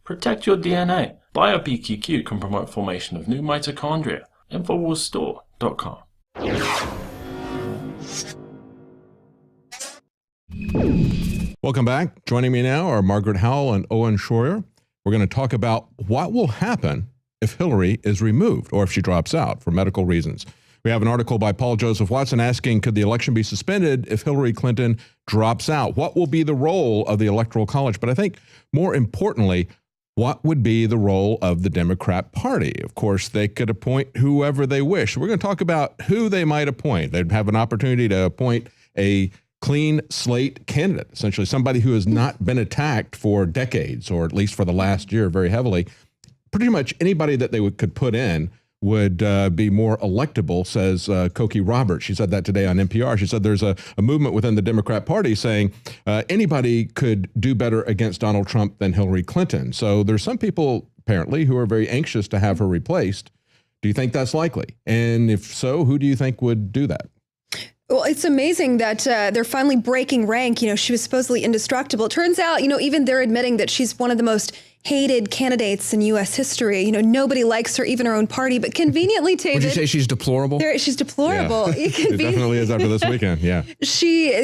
Protect your DNA. BioPQQ can promote formation of new mitochondria. Infowarsstore.com. Welcome back. Joining me now are Margaret Howell and Owen Schroyer. We're going to talk about what will happen if Hillary is removed or if she drops out for medical reasons. We have an article by Paul Joseph Watson asking, could the election be suspended if Hillary Clinton drops out? What will be the role of the Electoral College? But I think more importantly, what would be the role of the Democrat Party? Of course, they could appoint whoever they wish. We're going to talk about who they might appoint. They'd have an opportunity to appoint a clean slate candidate, essentially somebody who has not been attacked for decades, or at least for the last year very heavily. Pretty much anybody that they could put in would be more electable, says Cokie Roberts. She said that today on NPR. She said there's a movement within the Democrat Party saying anybody could do better against Donald Trump than Hillary Clinton. So there's some people apparently who are very anxious to have her replaced. Do you think that's likely? And if so, who do you think would do that? Well, it's amazing that they're finally breaking rank. You know, she was supposedly indestructible. It turns out, you know, even they're admitting that she's one of the most hated candidates in U.S. history. You know, nobody likes her, even her own party. But conveniently, David, would you say she's deplorable? She's deplorable. Yeah. It definitely is after this weekend. Yeah.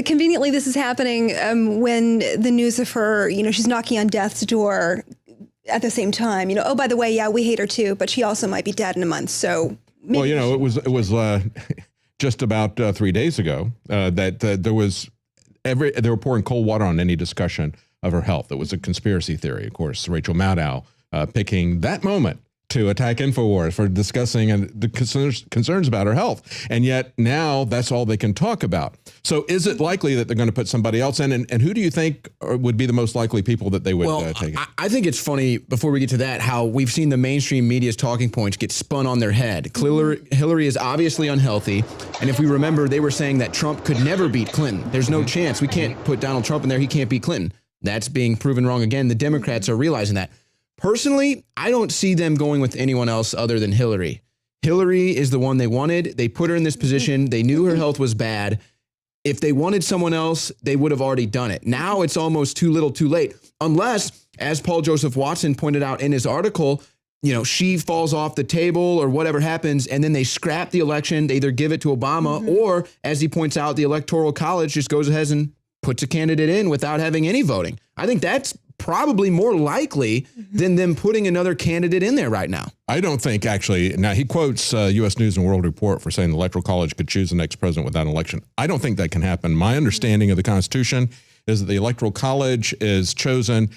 Conveniently, this is happening when the news of her, you know, she's knocking on death's door at the same time. You know, oh, by the way, yeah, we hate her too, but she also might be dead in a month. So, well, you know, it was just about 3 days ago that they were pouring cold water on any discussion of her health. It was a conspiracy theory, of course. Rachel Maddow picking that moment to attack Infowars for discussing the concerns about her health. And yet now that's all they can talk about. So is it likely that they're going to put somebody else in? And who do you think would be the most likely people that they would take? I think it's funny, before we get to that, how we've seen the mainstream media's talking points get spun on their head. Hillary is obviously unhealthy. And if we remember, they were saying that Trump could never beat Clinton. There's no chance. We can't put Donald Trump in there. He can't beat Clinton. That's being proven wrong again. The Democrats are realizing that. Personally, I don't see them going with anyone else other than Hillary. Hillary is the one they wanted. They put her in this position. They knew her health was bad. If they wanted someone else, they would have already done it. Now it's almost too little too late. Unless, as Paul Joseph Watson pointed out in his article, you know, she falls off the table or whatever happens, and then they scrap the election. They either give it to Obama or, as he points out, the Electoral College just goes ahead and puts a candidate in without having any voting. I think that's probably more likely than them putting another candidate in there right now. I don't think, actually, now he quotes U.S. News and World Report for saying the Electoral College could choose the next president without an election. I don't think that can happen. My understanding of the Constitution is that the Electoral College is chosen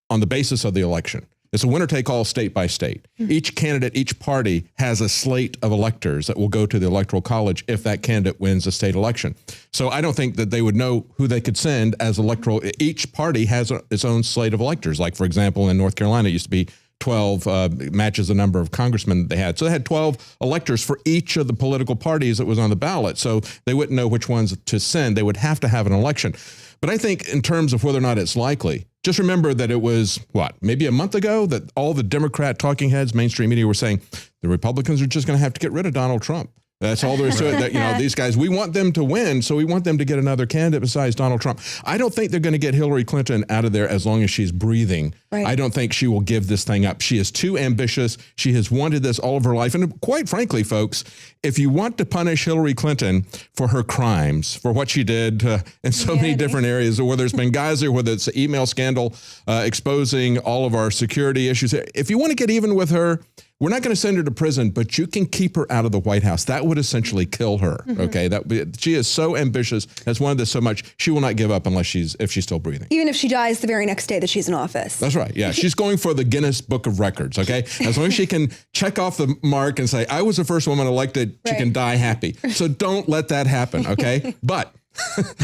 on the basis of the election. It's a winner-take-all state by state. Each candidate, each party has a slate of electors that will go to the Electoral College if that candidate wins a state election. So I don't think that they would know who they could send as electoral. Each party has its own slate of electors. Like, for example, in North Carolina, it used to be 12 matches the number of congressmen that they had. So they had 12 electors for each of the political parties that was on the ballot. So they wouldn't know which ones to send. They would have to have an election. But I think in terms of whether or not it's likely, just remember that it was, maybe a month ago that all the Democrat talking heads, mainstream media were saying the Republicans are just going to have to get rid of Donald Trump. That's all there is to it. That, you know, these guys, we want them to win, so we want them to get another candidate besides Donald Trump. I don't think they're going to get Hillary Clinton out of there as long as she's breathing. Right. I don't think she will give this thing up. She is too ambitious. She has wanted this all of her life. And quite frankly, folks, if you want to punish Hillary Clinton for her crimes, for what she did in so many different areas, whether it's Benghazi or whether it's the email scandal exposing all of our security issues, if you want to get even with her, we're not going to send her to prison, but you can keep her out of the White House. That would essentially kill her. Okay, she is so ambitious, has wanted this so much, she will not give up if she's still breathing. Even if she dies the very next day that she's in office. That's right. Yeah, she's going for the Guinness Book of Records. Okay, as long as she can check off the mark and say, "I was the first woman elected," she can die happy. So don't let that happen. Okay, but.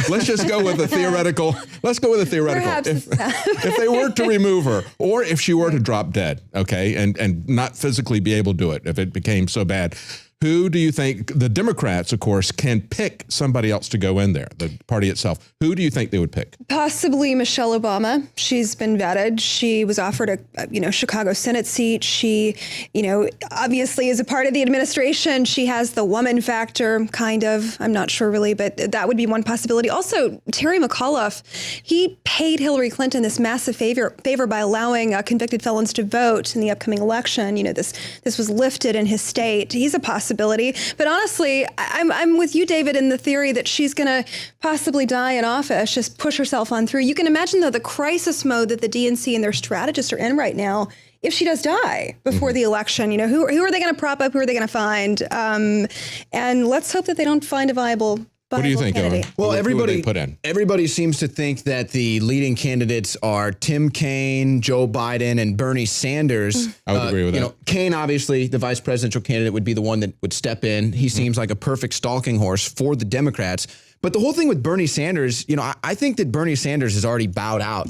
Let's just go with a theoretical. Let's go with a theoretical. If they were to remove her, or if she were to drop dead, okay, and not physically be able to do it, if it became so bad, Who do you think the Democrats, of course, can pick somebody else to go in there, the party itself? Who do you think they would pick? Possibly Michelle Obama. She's been vetted. She was offered a Chicago Senate seat. She, obviously is a part of the administration. She has the woman factor, kind of. I'm not sure really, but that would be one possibility. Also, Terry McAuliffe, he paid Hillary Clinton this massive favor by allowing convicted felons to vote in the upcoming election. This was lifted in his state. He's a possibility. But honestly, I'm with you, David, in the theory that she's going to possibly die in office, just push herself on through. You can imagine, though, the crisis mode that the DNC and their strategists are in right now. If she does die before the election, who are they going to prop up? Who are they going to find? And let's hope that they don't find a viable. What do you think, Owen? Well, Who would they put in? everybody seems to think that the leading candidates are Tim Kaine, Joe Biden, and Bernie Sanders. I would agree with that. Kaine, obviously, the vice presidential candidate, would be the one that would step in. He seems like a perfect stalking horse for the Democrats. But the whole thing with Bernie Sanders, I think that Bernie Sanders has already bowed out.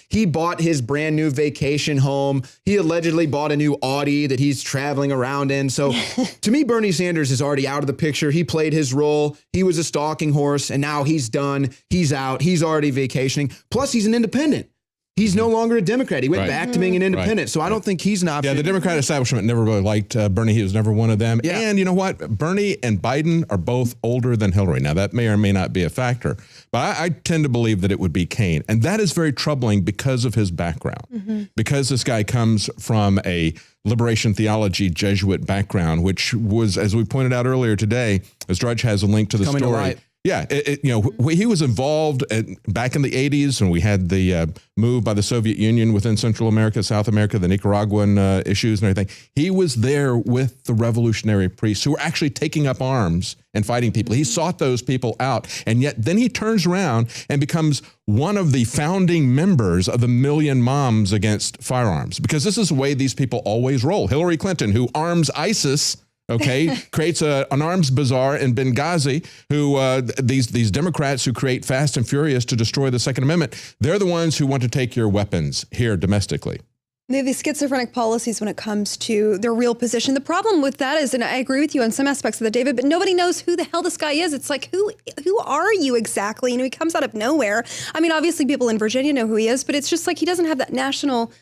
He bought his brand new vacation home. He allegedly bought a new Audi that he's traveling around in. So to me, Bernie Sanders is already out of the picture. He played his role. He was a stalking horse, and now he's done. He's out. He's already vacationing. Plus, he's an independent. He's no longer a Democrat. He went back to being an independent. Right. So I don't think he's an option. Yeah, the Democrat establishment never really liked Bernie. He was never one of them. Yeah. And you know what? Bernie and Biden are both older than Hillary. Now, that may or may not be a factor, but I tend to believe that it would be Kaine. And that is very troubling because of his background. Because this guy comes from a liberation theology Jesuit background, which was, as we pointed out earlier today, as Drudge has a link to the Coming to story. light. Yeah, he was involved back in the 80s when we had the move by the Soviet Union within Central America, South America, the Nicaraguan issues and everything. He was there with the revolutionary priests who were actually taking up arms and fighting people. He sought those people out, and yet then he turns around and becomes one of the founding members of the Million Moms Against Firearms, because this is the way these people always roll. Hillary Clinton, who arms ISIS, creates an arms bazaar in Benghazi, who these Democrats who create Fast and Furious to destroy the Second Amendment, they're the ones who want to take your weapons here domestically. They have these schizophrenic policies when it comes to their real position. The problem with that is, and I agree with you on some aspects of that, David, but nobody knows who the hell this guy is. It's like, who are you exactly? He comes out of nowhere. I mean, obviously people in Virginia know who he is, but it's just like he doesn't have that national...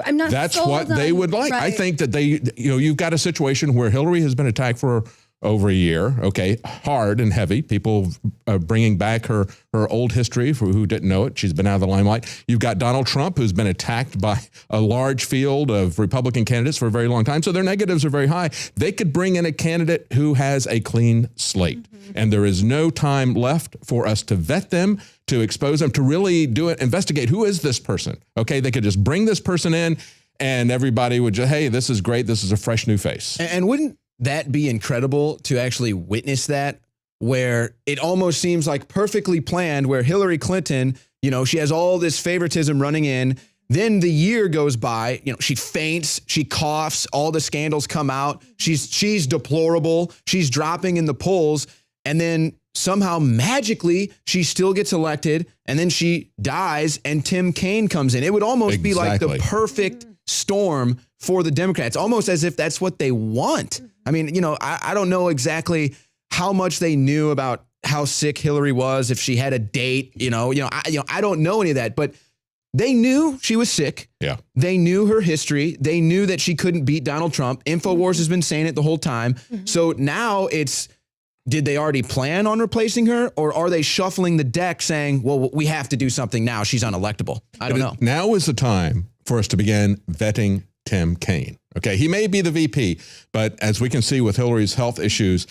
That's what they would like. Right. I think that you've got a situation where Hillary has been attacked for over a year. Okay, hard and heavy. People bringing back her old history for who didn't know it. She's been out of the limelight. You've got Donald Trump, who's been attacked by a large field of Republican candidates for a very long time. So their negatives are very high. They could bring in a candidate who has a clean slate. And there is no time left for us to vet them, to expose them, to really investigate who is this person. Okay, they could just bring this person in and everybody would just, hey, this is great. This is a fresh new face. And wouldn't that be incredible to actually witness that, where it almost seems like perfectly planned, where Hillary Clinton, she has all this favoritism running in. Then the year goes by, she faints, she coughs, all the scandals come out. She's deplorable. She's dropping in the polls. And then somehow magically she still gets elected, and then she dies and Tim Kaine comes in. It would almost be like the perfect storm for the Democrats, almost as if that's what they want. I mean, I don't know exactly how much they knew about how sick Hillary was, if she had a date, I don't know any of that, but they knew she was sick. Yeah. They knew her history. They knew that she couldn't beat Donald Trump. Infowars has been saying it the whole time. So now did they already plan on replacing her, or are they shuffling the deck saying, well, we have to do something now? She's unelectable. I don't know. Now is the time for us to begin vetting Tim Kaine. Okay, he may be the VP, but as we can see with Hillary's health issues,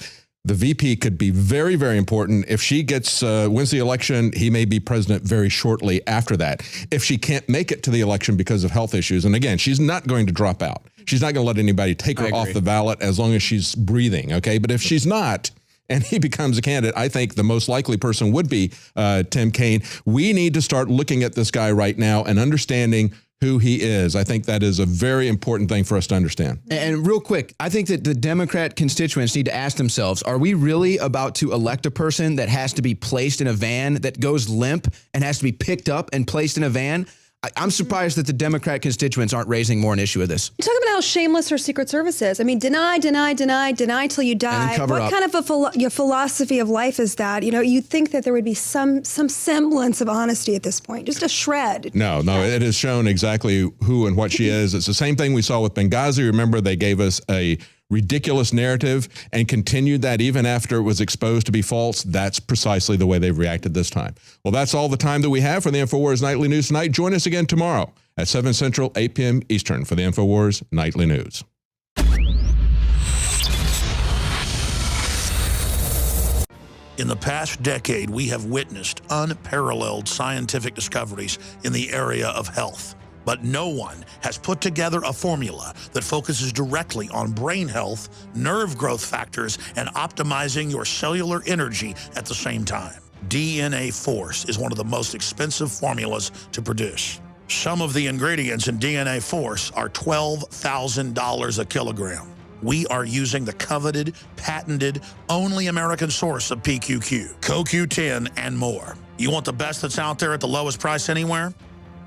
the VP could be very, very important. If she wins the election, he may be president very shortly after that. If she can't make it to the election because of health issues, and again, she's not going to drop out. She's not going to let anybody take her off the ballot as long as she's breathing, okay? But if she's not, and he becomes a candidate, I think the most likely person would be Tim Kaine. We need to start looking at this guy right now and understanding who he is. I think that is a very important thing for us to understand. And real quick, I think that the Democrat constituents need to ask themselves, are we really about to elect a person that has to be placed in a van, that goes limp and has to be picked up and placed in a van? I'm surprised that the Democrat constituents aren't raising more an issue of this. You talk about how shameless her Secret Service is. I mean, deny till you die. cover What up. kind of your philosophy of life is that? You'd think that there would be some semblance of honesty at this point, just a shred. No, it has shown exactly who and what she is. It's the same thing we saw with Benghazi. Remember, they gave us a ridiculous narrative and continued that even after it was exposed to be false. That's precisely the way they've reacted this time. Well, that's all the time that we have for the Infowars Nightly News tonight. Join us again tomorrow at 7 Central, 8 p.m. Eastern for the Infowars Nightly News. In the past decade, we have witnessed unparalleled scientific discoveries in the area of health. But no one has put together a formula that focuses directly on brain health, nerve growth factors, and optimizing your cellular energy at the same time. DNA Force is one of the most expensive formulas to produce. Some of the ingredients in DNA Force are $12,000 a kilogram. We are using the coveted, patented, only American source of PQQ, CoQ10, and more. You want the best that's out there at the lowest price anywhere?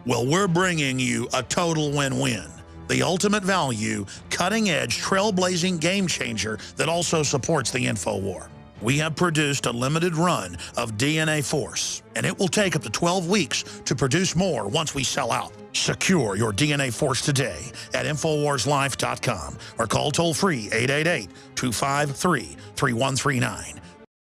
Well, we're bringing you a total win-win. The ultimate value, cutting-edge, trailblazing game changer that also supports the InfoWar. We have produced a limited run of DNA Force, and it will take up to 12 weeks to produce more once we sell out. Secure your DNA Force today at InfoWarsLife.com or call toll-free 888-253-3139.